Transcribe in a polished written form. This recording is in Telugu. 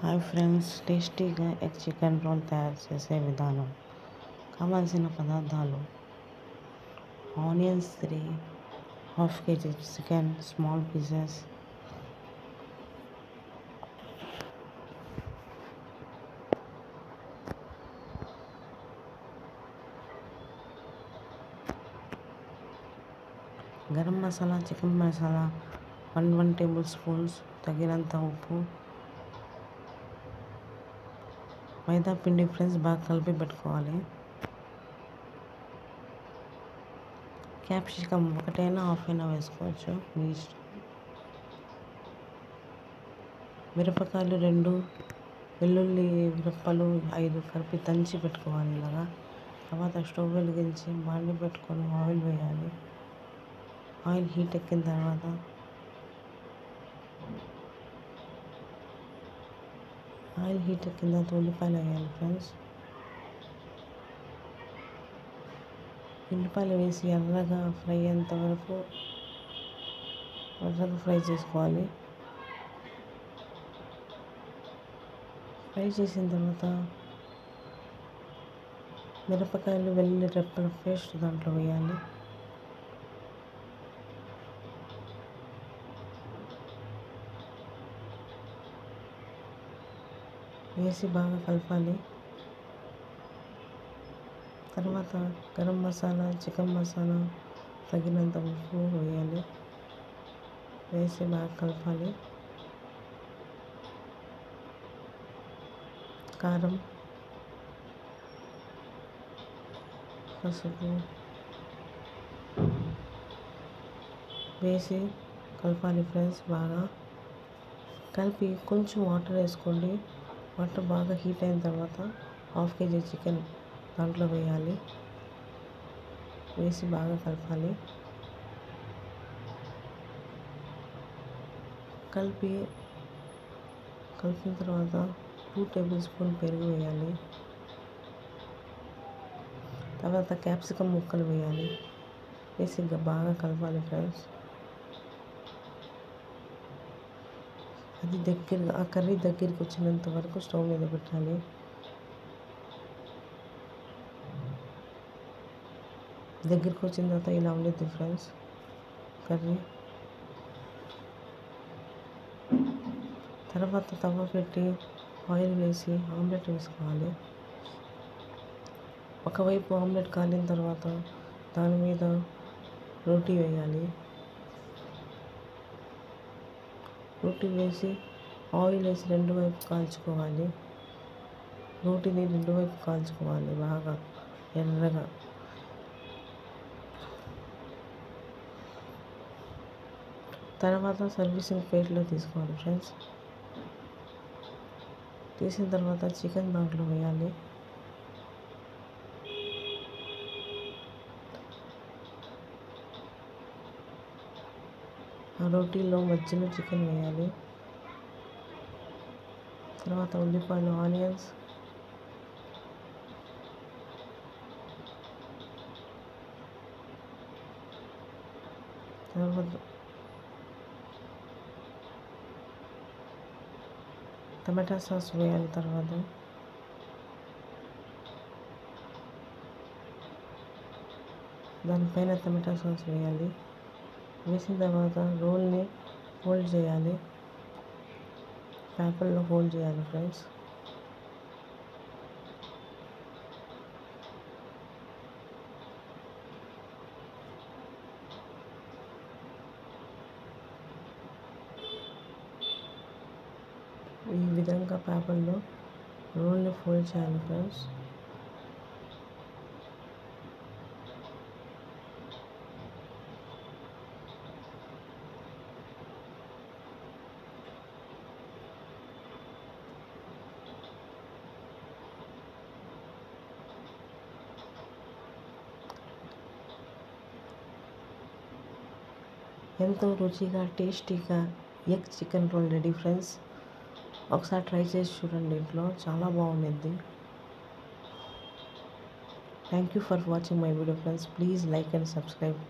హాయ్ ఫ్రెండ్స్, టేస్టీగా ఎగ్ చికెన్ రోల్ తయారు చేసే విధానం. కావాల్సిన పదార్థాలు: onions 3, half KG chicken small pieces, garam masala, chicken masala 1 table spoons, తగినంత ఉప్పు, మైదా పిండి ఫ్రెండ్స్ బాగా కలిపి పెట్టుకోవాలి. క్యాప్సికమ్ ఒకటైనా హాఫ్ అయినా వేసుకోవచ్చు, మీ ఇష్టం. మిరపకాయలు 2, వెల్లుల్లి మిరప్పలు 5 కలిపి దంచి పెట్టుకోవాలి ఇలాగా. తర్వాత స్టవ్ వెలిగించి బాండి పెట్టుకొని ఆయిల్ వేయాలి. ఆయిల్ హీట్ ఎక్కిన తర్వాత ఉల్లిపాయలు వేయాలి ఫ్రెండ్స్. ఉల్లిపాయలు వేసి ఎర్రగా ఫ్రై అయ్యేంత వరకు ఫ్రై చేసుకోవాలి. ఫ్రై చేసిన తర్వాత మిరపకాయలు, వెల్లుల్లి రెప్పల పేస్ట్ దాంట్లో వేయాలి. వేసి బాగా కలపాలి. తర్వాత గరం మసాలా, చికెన్ మసాలా, తగినంత ఉప్పు వేయాలి. వేసి బాగా కలపాలి. కారం, పసుపు వేసి కలపాలి ఫ్రెండ్స్. బాగా కలిపి కొంచెం వాటర్ వేసుకోండి. వాటర్ బాగా హీట్ అయిన తర్వాత హాఫ్ కేజీ చికెన్ దాంట్లో వేయాలి. వేసి బాగా కలపాలి. కలిపిన తర్వాత 2 టేబుల్ స్పూన్ పెరుగు వేయాలి. తర్వాత క్యాప్సికమ్ ముక్కలు వేయాలి. వేసి బాగా కలపాలి ఫ్రెండ్స్. ఆ కర్రీ దగ్గరికి వచ్చినంత వరకు స్టవ్ మీద పెట్టాలి. దగ్గరికి వచ్చిన తర్వాత ఇలా ఉండేది ఫ్రెండ్స్ కర్రీ. తర్వాత తవ్వ పెట్టి ఆయిల్ వేసి ఆమ్లెట్ వేసుకోవాలి. ఒకవైపు ఆమ్లెట్ కాలిన తర్వాత దాని మీద రోటీ వేయాలి. రోటీ వేసి ఆయిల్ వేసి 2 వైపు కాల్చుకోవాలి. రోటీని 2 వైపు కాల్చుకోవాలి బాగా ఎర్రగా. తర్వాత సర్వీసింగ్ ప్లేట్లో తీసుకోవాలి ఫ్రెండ్స్. తీసిన తర్వాత చికెన్ దాంట్లో వేయాలి. ఆ రోటీలో మధ్యలో చికెన్ వేయాలి. తర్వాత ఉల్లిపాయలు, ఆనియన్స్, తర్వాత టమాటా సాస్ వేయాలి. తర్వాత దానిపైన టమాటా సాస్ వేయాలి. వేసిన తర్వాత రోల్ని ఫోల్డ్ చేయాలి. పేపర్లో ఫోల్డ్ చేయాలి ఫ్రెండ్స్. ఈ విధంగా పేపర్లో రోల్ని ఫోల్డ్ చేయాలి ఫ్రెండ్స్. ఎంతో రుచిగా, టేస్టీగా egg chicken roll ready friends. ఒకసారి ట్రై చేసి చూడండి ఇంట్లో, చాలా బాగుంటుంది. Thank you for watching my video friends. Please like and subscribe.